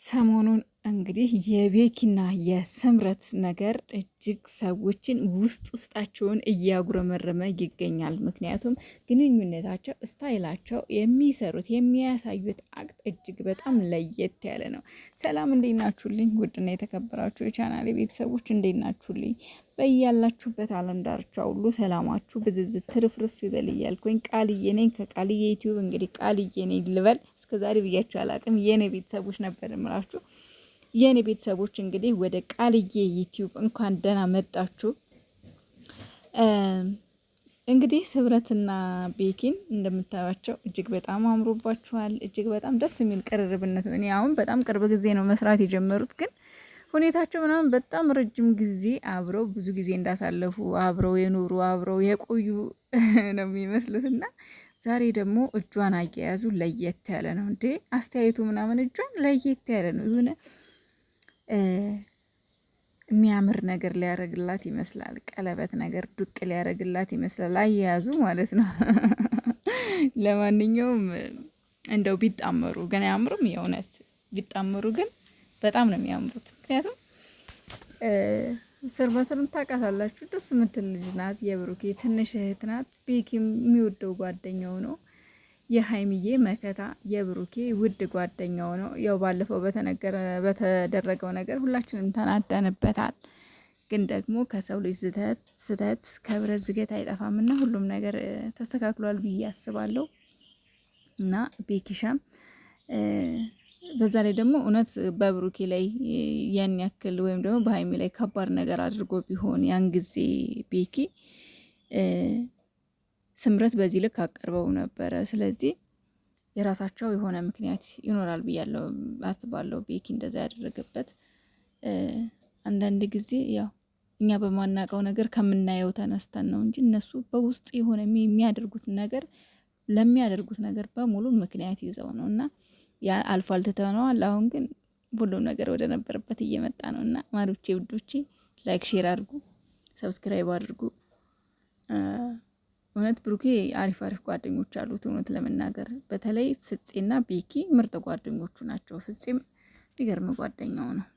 ሰሞኑን እንግዲህ የቤኪና የስምረት ነገር እጅግ ሰዎችን ውስጣቸውን እያጉረመረመ ይገኛል። ምክንያቱም ግንኙነታቸው፣ ስታይላቸው፣ የሚሰሩት የሚያሳዩት አክት እጅግ በጣም ለየት ያለ ነው። ሰላም እንዴት ናችሁልኝ? ውድና የተከበራችሁ የቻናሌ ቤተሰቦች እንዴት ናችሁልኝ? በያላችሁበት ዓለም ዳርቻ ሁሉ ሰላማችሁ ብዝዝት ትርፍርፍ ይበል እያልኩኝ ቃልዬ ነኝ ከቃልዬ ዩቲዩብ። እንግዲህ ቃልዬ ነኝ ልበል፣ እስከዛሬ ብያችሁ አላቅም። የኔ ቤተሰቦች ነበር እምላችሁ። የኔ ቤተሰቦች እንግዲህ ወደ ቃልዬ ዩቲዩብ እንኳን ደህና መጣችሁ። እንግዲህ ስምረትና ቤኪን እንደምታዩቸው እጅግ በጣም አምሮባችኋል። እጅግ በጣም ደስ የሚል ቅርርብነት። እኔ አሁን በጣም ቅርብ ጊዜ ነው መስራት የጀመሩት ግን ሁኔታቸው ምናምን በጣም ረጅም ጊዜ አብረው ብዙ ጊዜ እንዳሳለፉ አብረው የኖሩ አብረው የቆዩ ነው የሚመስሉት። እና ዛሬ ደግሞ እጇን አያያዙ ለየት ያለ ነው እንዴ! አስተያየቱ ምናምን እጇን ለየት ያለ ነው። የሆነ የሚያምር ነገር ሊያረግላት ይመስላል። ቀለበት ነገር ዱቅ ሊያረግላት ይመስላል አያያዙ ማለት ነው። ለማንኛውም እንደው ቢጣመሩ ግን አያምሩም? የእውነት ቢጣመሩ ግን በጣም ነው የሚያምሩት። ምክንያቱም ሰርባተንም ታውቃታላችሁ፣ ደስ የምትል ልጅ ናት። የብሩኬ ትንሽ እህት ናት። ቤኪ የሚወደው ጓደኛው ነው። የሀይሚዬ መከታ የብሩኬ ውድ ጓደኛው ነው። ያው ባለፈው በተደረገው ነገር ሁላችንም ተናደንበታል። ግን ደግሞ ከሰው ልጅ ስህተት ከብረት ዝገት አይጠፋምና ሁሉም ነገር ተስተካክሏል ብዬ አስባለሁ። እና ቤኪሻም በዛ ላይ ደግሞ እውነት በብሩኬ ላይ ያን ያክል ወይም ደግሞ በሀይሚ ላይ ከባድ ነገር አድርጎ ቢሆን ያን ጊዜ ቤኪ ስምረት በዚህ ልክ አቀርበው ነበረ። ስለዚህ የራሳቸው የሆነ ምክንያት ይኖራል ብያለሁ አስባለሁ። ቤኪ እንደዛ ያደረገበት አንዳንድ ጊዜ ያው እኛ በማናውቀው ነገር ከምናየው ተነስተን ነው እንጂ እነሱ በውስጥ የሆነ የሚያደርጉት ነገር ለሚያደርጉት ነገር በሙሉ ምክንያት ይዘው ነው እና ያ አልፏል፣ ትተነዋል። አሁን ግን ሁሉም ነገር ወደ ነበረበት እየመጣ ነው እና ማዶቼ ውዶቼ ላይክ ሼር አድርጉ፣ ሰብስክራይብ አድርጉ። እውነት ብሩኬ አሪፍ ጓደኞች አሉት። እውነት ለመናገር በተለይ ፍፄና ቤኪ ምርጥ ጓደኞቹ ናቸው። ፍፄም የሚገርም ጓደኛው ነው።